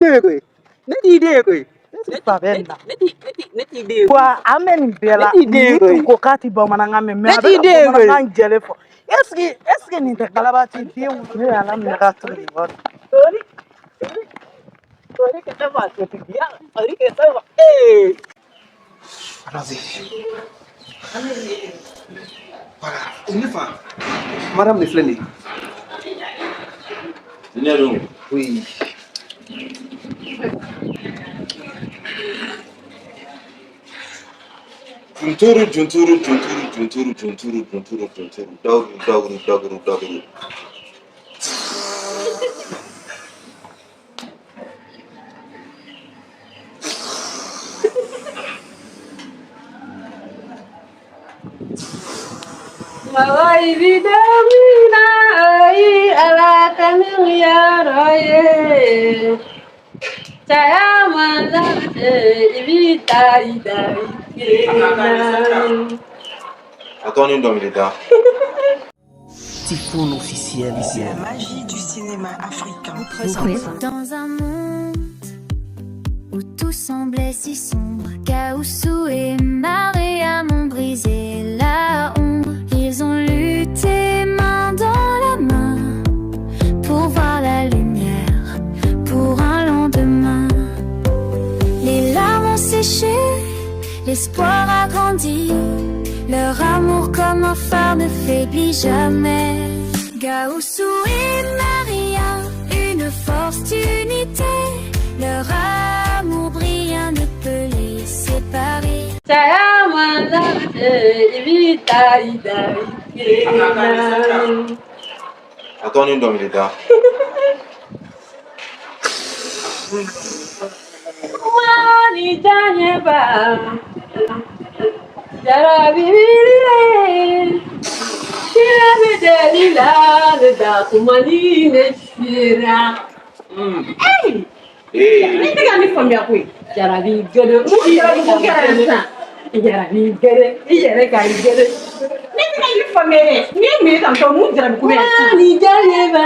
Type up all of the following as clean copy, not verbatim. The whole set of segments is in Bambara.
Ne ti de ko. Ne ti de. Wa amen bela. Ni ko kati bamananga me Ne ti de ko. bamananga jele fo. Est-ce que ni te kalabati de wu ne ala me ka tu ni wa. Ori que tava que dia. Ori que tava. Eh. Allons-y. Voilà. Une fois, Madame le Flenny. Oui. Junturu. Daguru. Mawai bidamina ai ala kamiya roye. Saya mana ibita ida. Attends une demi là. Typhon officiel ici. La magie du cinéma africain. Dans un monde où tout semblait si sombre, Gaoussou et Maria m'ont brisé la ombre. Ils ont lutté main dans la main pour voir la lumière, pour un lendemain. Les larmes ont séché, l'espoir a grandi. Leur amour comme un phare ne faiblit jamais. Gaoussou et Maria, une force d'unité. Leur amour brillant ne peut les séparer. Saya mana ibita ida. Attends une demi là. Mani janyeba. Jara bibire. Shira bedelila da kumani ne shira. Hey! Ni tiga ni famia kui. Jara bi gede. Mu jara bi gede sa. Jara bi gede. Ijere ka gede. Ni tiga ni famia. Ni mi tan to mu jara bi ku sa. Ni janyeba.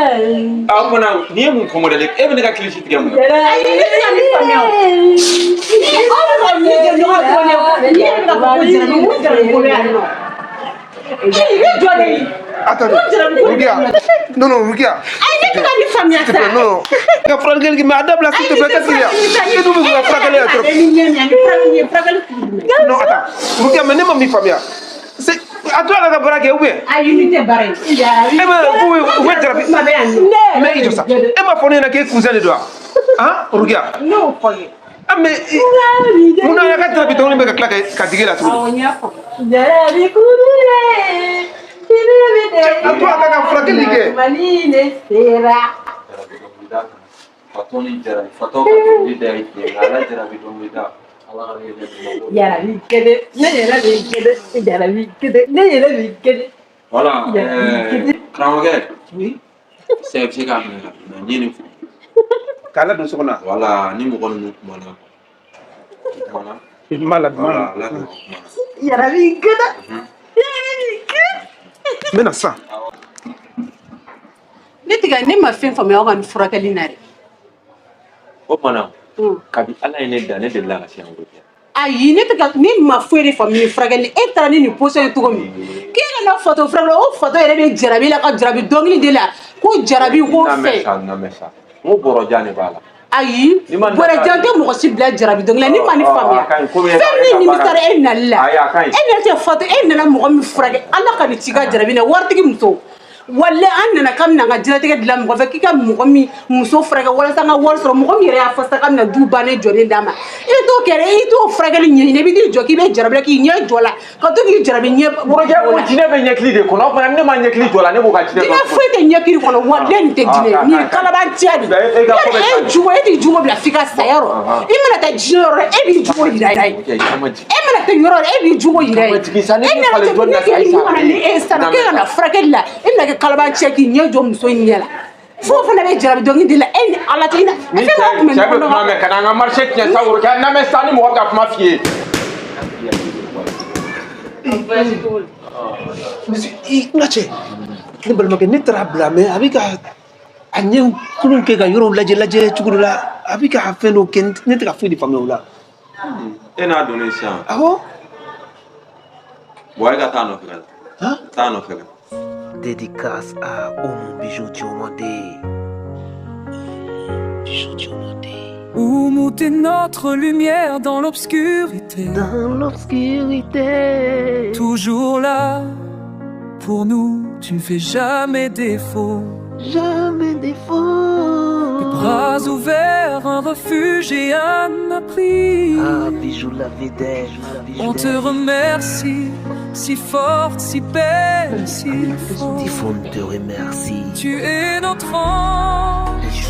Apona ni mun ko modele e be ne ka cliché tiga mu. Ay ni tiga ni famia. Ni o ko ni je no ko ni ko. Ni mi ka ko jara bi mu jara bi ku no. Attendez, regarde. Non, regarde. S'il te plaît, non. La frère qui m'a adapté là, s'il te plaît, qu'est-ce qu'il y a? Et nous, vous avez frappé les trop. Non, attends. Regarde, mais n'est pas mi famille. C'est à toi la braque ou bien? Ay ni te bare. Eh ben, où est Jarabi? Mais il dit ça. Et ma famille n'a qu'un cousin de toi. Hein? Regarde. Non, foye. Ah, mais. Mon ami a Jarabi, ton numéro claque, catigé là tout. Jarabi kudure. À toi, la frappe ligue. Manine sera. Fatoni Jarabi, Fato ka di dai ke ala Jarabi don wida. Allah ne Jarabi kede. Ne jarabi kede. Jarabi kede. Ne jarabi kede. Voilà. Kramage. Oui. C'est que quand même ni ni. Kala do sokona. Voilà, ni mo gonu mana. Mana. Malade, Voilà, malade. là. Jarabi kede. Maintenant ça. Ne tiga ne ma fɛn faamuya aw ka nin furakɛli na dɛ. O mana. Kabi ala ye ne da ne delila ka siyan ko kɛ. Ayi ne ma foyi de faamu ni furakɛli e taara ni nin position ye cogo min. K'e ka na photo furakɛli o photo yɛrɛ bɛ Jarabi la ka Jarabi dɔnkili de la ko Jarabi ko fɛ. Na mɛ sa. N ko bɔrɔ jan ne b'a la. Ayi bɔrɛ jan tɛ mɔgɔ si bila Jarabi dɔnkili la ni ma ni faamuya. Fɛn min nimisara e nali la. E nana tɛ photo e nana mɔgɔ min furakɛ ala ka nin ci ka Jarabi na waritigi muso. Wale an nana kam na ka jiratigɛ dilan mɔgɔ fɛ k'i ka mɔgɔ min muso furakɛ walasa an ka wari sɔrɔ mɔgɔ min yɛrɛ y'a fɔ sa ka na du bannen jɔlen d'a ma i t'o kɛ dɛ i t'o furakɛli ɲɛɲini i bɛ t'i jɔ k'i bɛ Jarabi la k'i ɲɛ jɔ la ka to k'i Jarabi ɲɛ jinɛ bɛ ɲɛkili de kɔnɔ o fana ne ma ɲɛkili jɔ la ne b'o ka jinɛ jinɛ foyi tɛ ɲɛkili kɔnɔ wale nin tɛ jinɛ nin ye kalabanciya de e t'i jugu bila f'i ka saya yɔrɔ i mana taa jinɛ yɔrɔ la e b'i jugu yira ye e mana taa yɔrɔ la e b'i jugu yira ye e nana tɛ k'e ka na furakɛli la e bɛna kɛ kalabanciya k'i ɲɛ jɔ muso in ɲɛ la fo fana bɛ Jarabi dɔnkili de la e ni ala tɛ i na ni cɛ bɛ kuma mɛn ka na an ka marché tiɲɛ sa woro kɛ n'an bɛ sa ni mɔgɔ bɛ ka kuma f'i ye. Monsieur, ne balimakɛ ne taara bila mɛ a bɛ ka a ɲɛ kulun kɛ ka yɔrɔw lajɛ cogo dɔ la a bɛ ka fɛn dɔw kɛ ne tɛ ka foyi de faamuya o la. E n'a dɔnnen sisan. Awɔ. Bon e ka taa nɔfɛ ka na. Taa nɔfɛ ka na. Dédicace à Oumou Bijou Diomandé. Bijou Diomandé. Oumou, t'es notre lumière dans l'obscurité. Dans l'obscurité. Toujours là, pour nous, tu ne fais jamais défaut. Jamais défaut. Les bras ouverts, un refuge et un abri. Ah, Bijou la vedette. On te remercie, si forte, si belle, si forte. Typhon te remercie. Tu es notre ange,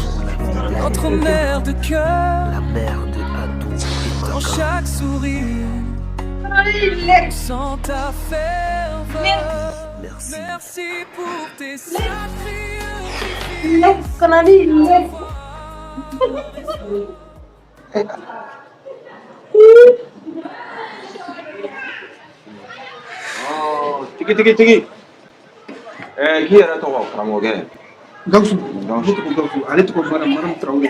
notre mère de cœur. La mère de Adou. Dans chaque sourire, sans ta ferveur. Merci. Merci pour tes sacrifices. Tigi. K'i yɛrɛ tɔgɔ karamɔgɔkɛ. Gawusu. Ale tɔgɔ Madame Traoré.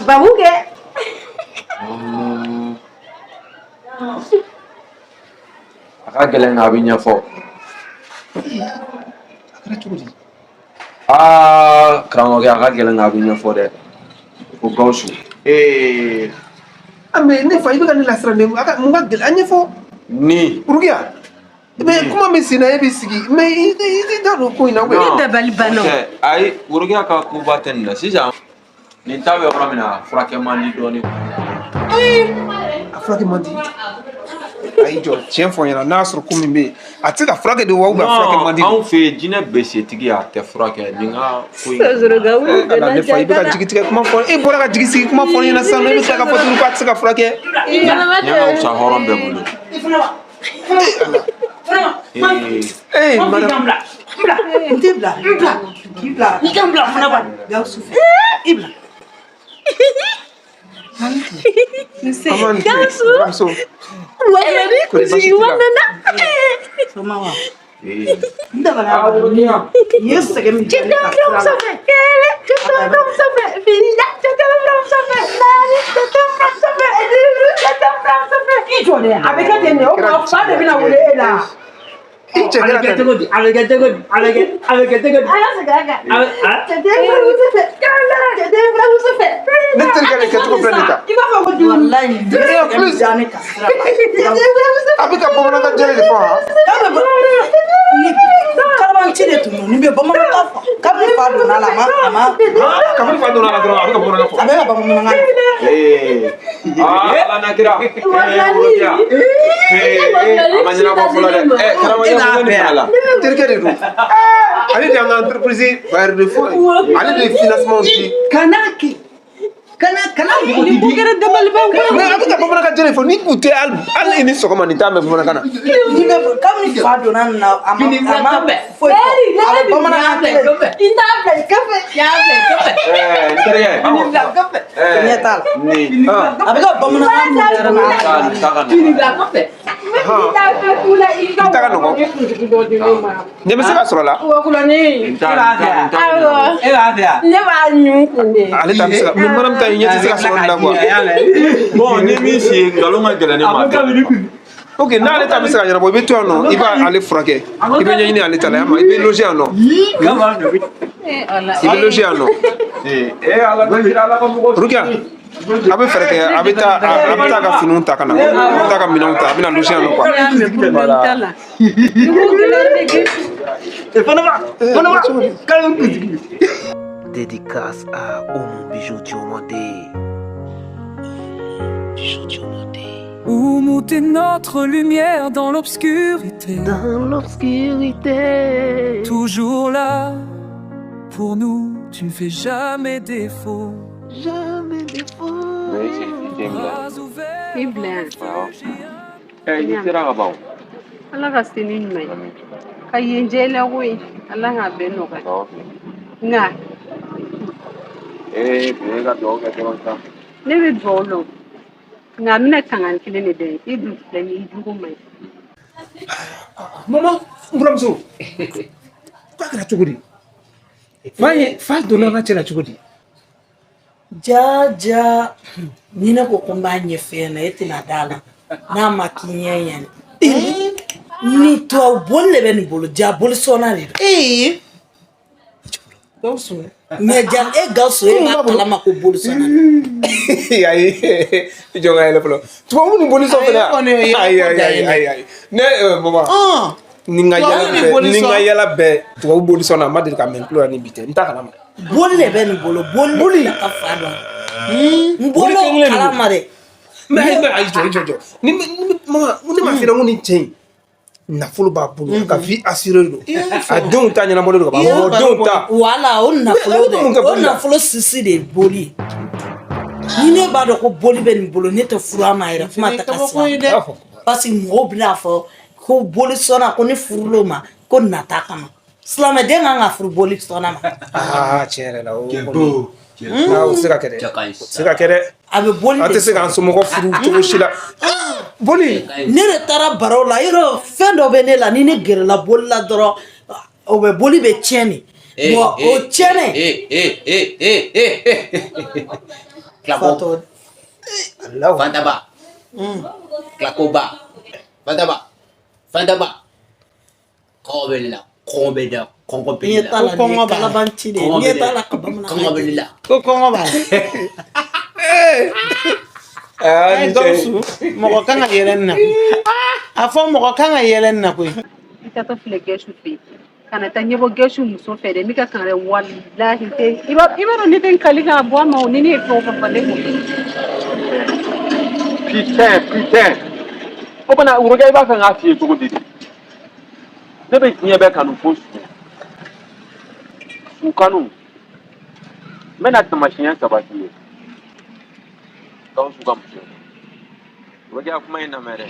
Babukɛ. A ka gɛlɛn nka a bɛ ɲɛfɔ. Karamɔgɔkɛ a ka gɛlɛn nka a bɛ ɲɛfɔ dɛ. Ko Gawusu. Mais ne fa i bɛ ka ne lasira mun ka gɛlɛn a ɲɛfɔ. Ni. Urukiya. Mais kuma min senna e bɛ sigi mais i t'a dɔn ko in na. Ne dabali banna. Ayi Urukiya ka kuba tɛ nin na sisan. Nin ta bɛ yɔrɔ min na furakɛ man di dɔɔnin. A furakɛ man di. Ayi jɔ tiɲɛ fɔ n ɲɛna n'a y'a sɔrɔ ko min bɛ yen a tɛ se ka furakɛ de wa ou bien a furakɛ man di. Anw fɛ yen jinɛ besitigi a tɛ furakɛ nin ka ko in. Ala ne fa i bɛ ka jigi tigɛ kuma fɔ e bɔra ka jigi sigi kuma fɔ n ɲɛna sisan e bɛ tila ka fɔ tuguni ko a tɛ se ka furakɛ. Ɲɛ ka fisa hɔrɔn bɛɛ bolo. Madame. Ale de y'an ka entreprise bailleur de fonds ye ale de ye financement di. Kana mais a bɛ ka bamanankan jɛlen fɔ ni kun tɛ hali ni sɔgɔma nin t'a mɛn bamanankan na. Comme fa donna nin na a ma foyi fɔ a bɛ bamanankan tɛ. N terikɛ. Ɲɛ t'a la. A bɛ ka bamanankan mun yɛrɛ na. I ta ka nɔgɔn. Ɲɛ bɛ se ka sɔrɔ la. Ale ta bɛ se ka mais madame ta ɲɛ tɛ se ka sɔrɔ la quoi. Bon ni min si ye nkalon ka gɛlɛn ne ma. Ok n'ale ta bɛ se ka ɲɛnabɔ i bɛ to yan nɔ i b'ale furakɛ i bɛ ɲɛɲini ale ta la i bɛ loger yan nɔ. I bɛ loger yan nɔ. Rukiya a bɛ fɛɛrɛ kɛ a bɛ taa ka finiw ta ka na a bɛ taa ka minɛnw ta a bɛ na loger yan nɔ quoi. Dédicace à Oumou Bijou Diomandé. Bijou Diomandé. Oumou, t'es notre lumière dans l'obscurité. Dans l'obscurité. Toujours là, pour nous, tu ne fais jamais défaut. Jamais défaut. Bras ouverts. Ni sera ka ban. Ala ka sini ɲuman ye ka yen jɛla koyi ala k'a bɛɛ nɔgɔya nka Bɛɛ ka dugawu kɛ dɔrɔn sa. ne bɛ dugawu la nka n bɛna kangan kelen de da ye i dun filɛ nin ye i jugu man ɲi. Maman, buramuso. Quoi que la chugudi? Fa donna na chela chugudi. Ja nina ko kombanye fena etina dala na makinyen ni to bolle ben bolo ja bol sonari gausu ne ja gausu ma kala ma ko bol sonari Aïe, jonga ele plo. Tu vas nous boli so fena. Aïe. Ne maman. Ninga yala be. Tu vas boli so na ma de ka men plo ni bité. Nta kala ma. bolle ben bolo bolle ka fado mbolo kala mare Mais jo. Ni maman, on ma fira ngoni chen. Na fulu ba bolo ka fi assurer do. A don ta nyana mo do ba. O don ta. wala on na folo sisi de boli ni ne ba do ko boli ben bolo ne to fura ma ira kuma ta kasi parce que mo bla fo ko boli sona ko ni furulo ma ko nata kama slama de nga furu boli sona ma Tiens là. O sira kede. abe boli Ate se kan so mo ko furu to shila. Boli. ne re tara baro la yoro fendo be ne la ni ne gere la boli la doro o be boli be cheni mo o chene Clapo. Fantaba. Clacoba. Fantaba. Kobela. Kombeda. ni tala ni kala banti de ni tala ka bamna Kobela. ko kongo ba gausu mo kanga yelen na afo mo kanga yelen na ko ita to file geshu fe kana ta nyebo geshu muso fe de mika kan re wallahi te iba no ni ten kalika bo ma ni ni fo fa fale mo Putain. O bana uroga iba kan afi to godi. Ne be tinya be kanu post. Su kanu. Mena tamashiyan sabati. Kau suka msio. Uroga kuma ina mere.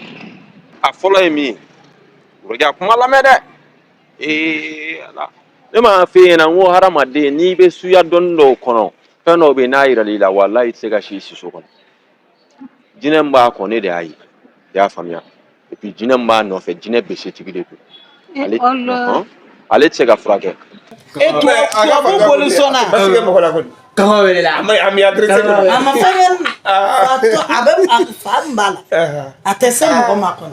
A follow me. Uroga kuma la mere. Ala. Ne ma fe na wo harama de ni be suya dondo kono. Feno be na ira lila wallahi tsega shi so kono. Jinem ba ko ne da ayi. Ya famia. Et puis jinem ba no fe jine be se tigide to. Ale tsega frage. tu afo boli sona Parce que mo ko la ko. Kobela. Ami adresse ko. ama fengen fato abe fambala atese mo ma ko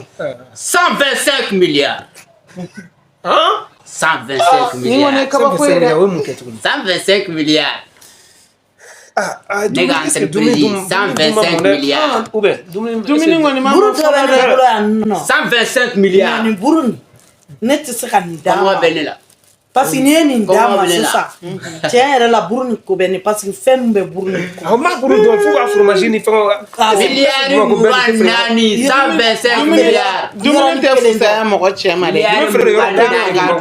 125 milliards. 125 ni woni milliards. ka ba ko ire 125 milliards. Nega entreprise 125 milliards. dumini ngoni ma buru to be ne buru anno 125 milliards. ni buru ne te se kan Comment da benela? parce que ni ni da ma ça tiens la buru ni ko be ni parce que fem be buru ni ko Ma buru do fu afro ni fa. Milliards nani 125 milliards. dumini te fu sa mo ko chema de Me frère yo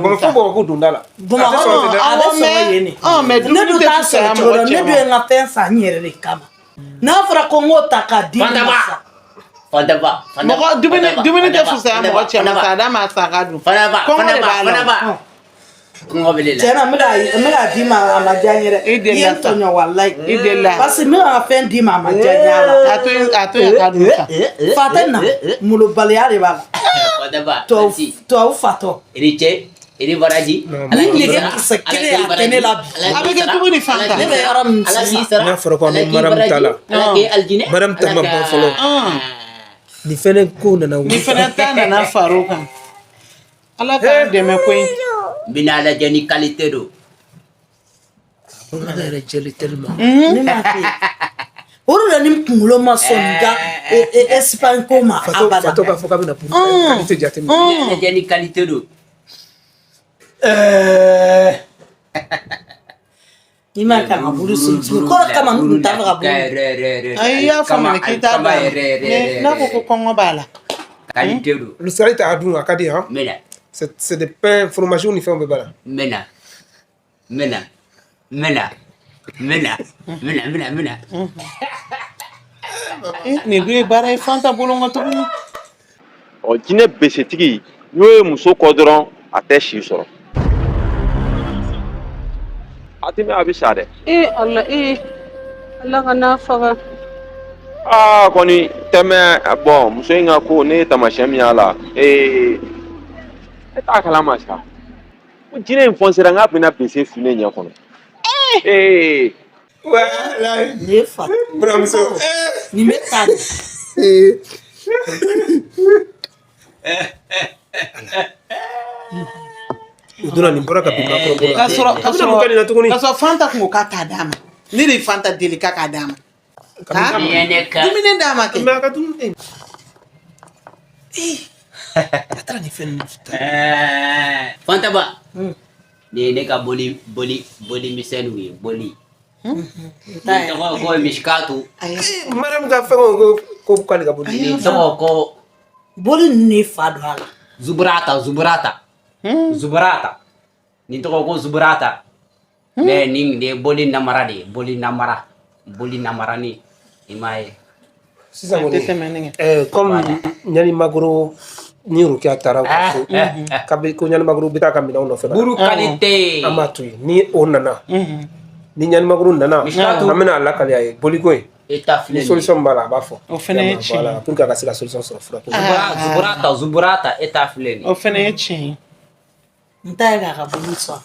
ko fo bo ko dundala. boma ko abe so yeni mais ne dumini do te ta fu so sa mo ko ne do chema na pensa nyere de kama na fara ko ngota ka di Fantaba. mo ko dumini te fu sa mo ko chema sa da ma sa ga du Fantaba. Comment benela? tena me da di ma amajanyere ye tonyo wallahi idela parce que me a fait di ma amajanyala atu ya ka du fatena mulo baleare bala Fantaba. to fato Ini baraji. ni le se kile atene la abeke dumini fanta ne be yaram Na fara ko maram tala. Aljine. Maram tama ba folo. Ni fene ko na ni fene tana na faruka ala ka de me ko Binala jeni qualité do. On a la jeli tellement. ni ma fi uru la ni kungulo ma songa Espagne ko ma abada Fato ba fo ka na pour. Qualité jate mi. Binala jeni qualité do. ni ma ka ngabulu suntu ko kama ndu tava gabu ai ya fa me kita ba na ko kongo bala Qualité do. Le salé ta adu akadi ha. Mena. C'est des pains fromage ni fait on be bala. Mena. ni gwe bara fanta bolongo to O jine besetigi n'o ye muso kɔ dɔrɔn a tɛ si sɔrɔ. A tɛ mɛn a bɛ sa dɛ. Allah kana faga Kɔni tɛmɛ bɔn muso in ka ko ne ye tamasiyɛn min y'a la e t'a kalama sa. jinɛ in fɔnsera n k'a bɛna bese fu ne ɲɛ kɔnɔ Walahi. Ne fa. Buramuso. Nin bɛ taa de. O donna nin bɔra ka bin ma kɔrɔ K'a sɔrɔ tuguni. Fanta kun ko k'a t'a d'a ma. Ne de Fanta deli k'a k'a d'a ma. Dumuni d'a ma kɛ. Mais a ka dumuni. A taara nin fɛn ninnu. Fanta ba. Ni ne ka boli misɛnninw ye boli. Ni tɔgɔ ko Mishkatu. Madame ka fɛn ko k'ale ka boli. Ni tɔgɔ ko boli ninnu fa don a la. Zuburata. Ni tɔgɔ ko Zuburata. Mais ni de boli namara de boli namara ni i m'a ye. Sisan kɔni comme Ɲani Magoro ni Rukiya taara ko ko Ɲani Magoro bɛ taa ka minɛnw nɔfɛ. Buru qualité. An b'a to yen ni o nana. Ni Ɲani Magoro nana an bɛna a lakale a ye boliko in. Ni solution b'a la a b'a fɔ. O fana ye tiɲɛ ye. Pour que a ka se ka solution sɔrɔ fura ko. Zuburata e ta filɛ nin ye. O fana ye tiɲɛ ye. N t'a ye k'a ka buru sɔn.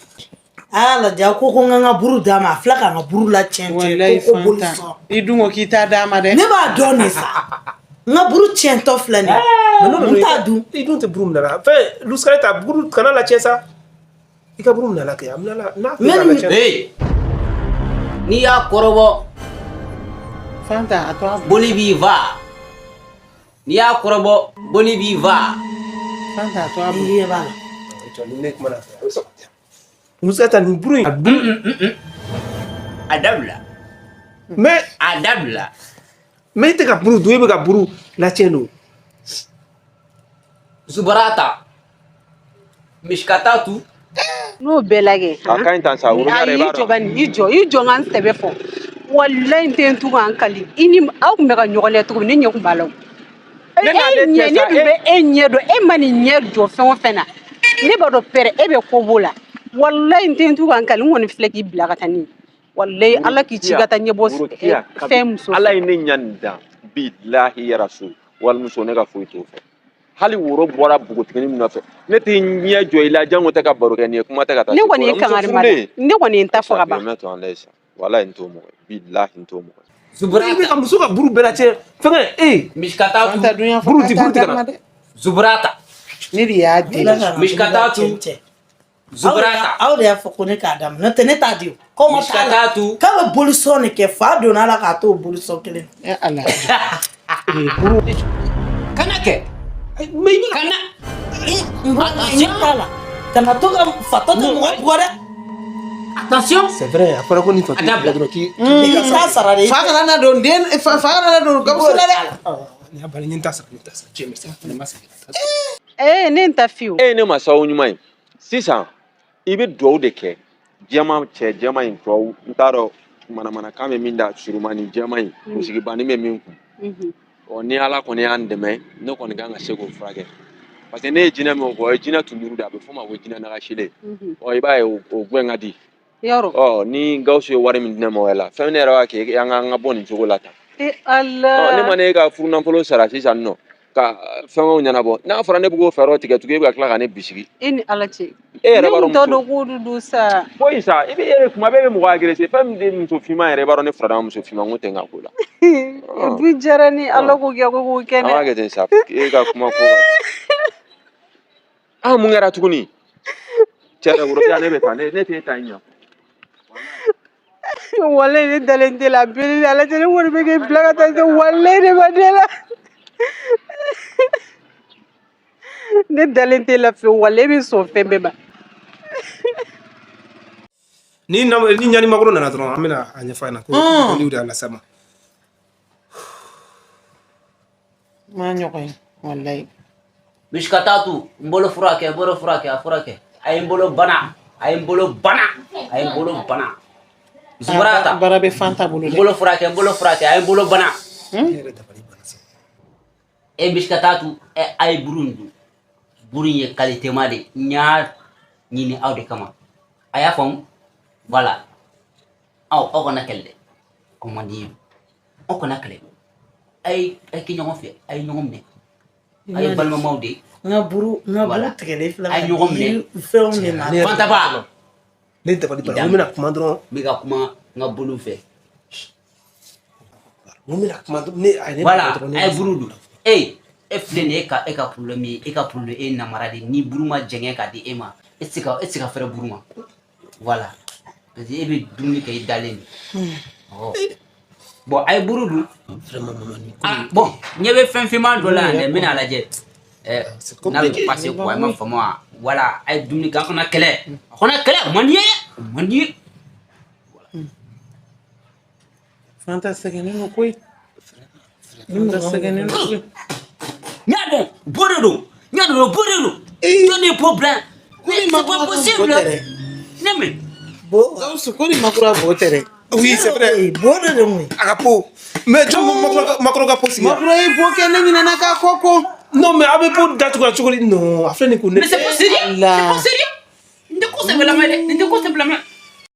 A y'a lajɛ a ko n ka n ka buru d'a ma a filɛ k'an ka buru la tiɲɛ ko bolu sɔn. I dun ko k'i t'a d'a ma dɛ. Ne b'a dɔn de sa. N ka buru tiɲɛtɔ filɛ nin ye. N t'a dun. I dun tɛ buru minɛ la. Fɛn Luskare ta buru kana la tiɲɛ sa. I ka buru minɛ la kɛ a minɛ la n'a tɛ la tiɲɛ. N'i y'a kɔrɔbɔ. Fanta a to boli b'i va. N'i y'a kɔrɔbɔ boli b'i va. Fanta a to a boli b'a la. Luskare ta nin buru in. A dabila. Mais a dabila. Mais i tɛ ka buru dun i bɛ ka buru la tiɲɛ don. Zubarata. Mishkatatu. N'o bɛɛ lajɛ. A ka ɲi tan sa woro yɛrɛ b'a dɔn. I jɔ n ka n sɛbɛ fɔ. Walayi n tɛ n tugu an kali. I ni aw tun bɛ ka ɲɔgɔn lɛ cogo min ne ɲɛ tun b'a la. Ne dun bɛ e ɲɛ dɔn e ma nin ɲɛ jɔ fɛn o fɛn na. Ne b'a dɔn pɛrɛ e bɛ ko b'o la. Walayi n tɛ n tugu an kali n kɔni filɛ k'i bila ka taa ni. Walayi Ala k'i ci ka taa ɲɛbɔ fɛn muso. Ala ye ne ɲa nin dan bilahi ya rasul walimuso ne ka foyi t'o fɛ. Hali woro bɔra bogotigini min nɔfɛ ne tɛ ɲɛ jɔ i la jango tɛ ka baro kɛ nin ye kuma tɛ ka taa. Ne kɔni ye kangari ma dɛ. Ne kɔni ye n ta fɔ ka ban. Walayi n t'o mɔgɔ bilahi n t'o mɔgɔ. Zuburata bɛ ka muso ka buru bɛɛ la tiɲɛ fɛnkɛ Mishkatatu. buru ti kana. Zuburata. Ne de y'a di. Mishkatatu. Zuburata. Aw de y'a fɔ ko ne k'a d'a ma n'o tɛ ne t'a di o. Mishkatatu. K'a bɛ bolisɔn de kɛ fa donna a la k'a to o bolisɔn kelen. Ala. Kana kɛ. Kana. Kana to ka fatɔ tɛ mɔgɔ bugɔ dɛ. Attention. C'est vrai a fɔra ko ni fatɔ bila dɔrɔn k'i. I ka s'a sara de. Fa kana na don den fa kana na don gabusu la dɛ. Ni y'a bali n t'a sara tiɲɛ mais ça ne ma segin. Ne n ta fiyewu. E ye ne ma sababu ɲuman ye sisan i bɛ dugawu de kɛ jɛma cɛ jɛma in tɔw n t'a dɔn manamanakan bɛ min da suruma ni jɛma in musigibanni bɛ min kun ni Ala kɔni y'an dɛmɛ ne kɔni kan ka se k'o furakɛ parce que ne ye jinɛ min fɔ o ye jinɛ tunuru de a bɛ fɔ o ma ko jinɛ nagasilen i b'a ye o gɛn ka di ni Gawusu ye wari min di ne ma o la fɛn ne yɛrɛ b'a kɛ an ka bɔ nin cogo la tan ne ma ne ka furu nafolo sara sisan nɔ ka fɛnw ɲɛnabɔ n'a fɔra ne bɛ k'o fɛɛrɛw tigɛ tugun e bɛ ka tila ka ne bisigi e ni Ala cɛ e yɛrɛ b'a dɔn muso dɔ k'o don sa foyi sa i bɛ kuma bɛɛ bɛ mɔgɔ agressé fɛn min tɛ muso finman yɛrɛ i b'a dɔn ne fura muso finman ko tɛ n ka ko la du jara ni Ala ko kɛ ko kɛ ne an b'a kɛ ten sa e ka kuma ko mun kɛra tuguni cɛ dɛ woro ne bɛ taa ne tɛ e ta ɲɛ walayi ne dalen tɛ la bili Ala cɛ ne kɔni bɛ k'i bila ka taa se walayi ne ma de la ne dalen tɛ la fiyewu walayi bɛ sɔn fɛn bɛɛ ma ni Ɲani Magoro nana dɔrɔn an bɛna a ɲɛfɔ a ɲɛna ko boliw de y'a lase a ma. Ma ɲɔgɔn ye walayi. Mishkatatu n bolo furakɛ a furakɛ a ye n bolo bana Zuburata bara bɛ Fanta bolo dɛ. n bolo furakɛ a ye n bolo bana Mishkatatu a ye buru in dun buru in ye qualité ma de n y'a ɲini aw de kama a y'a faamu voilà aw kana kɛlɛ dɛ aw man di ye aw kana kɛlɛ a ye kɛ ɲɔgɔn fɛ a ye ɲɔgɔn minɛ Aye balma mawde. Ngaburu tigɛlen filɛ. Aye ɲɔgɔn minɛ. Fɛnw de ma. Fantaba. Ne dabali ban. Mun bɛna kuma dɔrɔn. N bɛ ka kuma n ka bolo fɛ. Mun bɛna kuma dɔrɔn ne a ye ne. Voilà aye buru dun. E filɛ nin ye e ka problème ye e ka problème e namara de ni buru ma jɛngɛ ka di e ma e tɛ se ka fɛrɛ buru ma. Voilà parce que e bɛ dumuni kɛ i dalen de. Bon aye buru dun. Vraiment maman ni. Ah bon ɲɛ bɛ fɛn finman dɔ la yan dɛ n bɛna lajɛ. N'a bɛ passé quoi i m'a faamu wa. Voilà aye dumuni kɛ an kana kɛlɛ. A kana kɛlɛ man di ye man di ye. Fanta sɛgɛnnen don koyi. Fanta sɛgɛnnen don koyi. N y'a dɔn bo de don n y'a dɔn bo de don. Jɔn de ye problème. C'est pas possible. Ne mɛ. Bo Gawusu ko ni makura bo tɛ dɛ. Oui, c'est vrai. Bo de don koyi. A ka po. Mais jɔn makɔrɔ ka po sigi. Makura ye bo kɛ ne ɲinɛna k'a kɔ ko. Non mais a bɛ po datugu cogo di? Non, a filɛ nin ko ne. Mais c'est pas sérieux. C'est pas sérieux. N tɛ ko sɛbɛlama ye dɛ. N tɛ ko sɛbɛlama.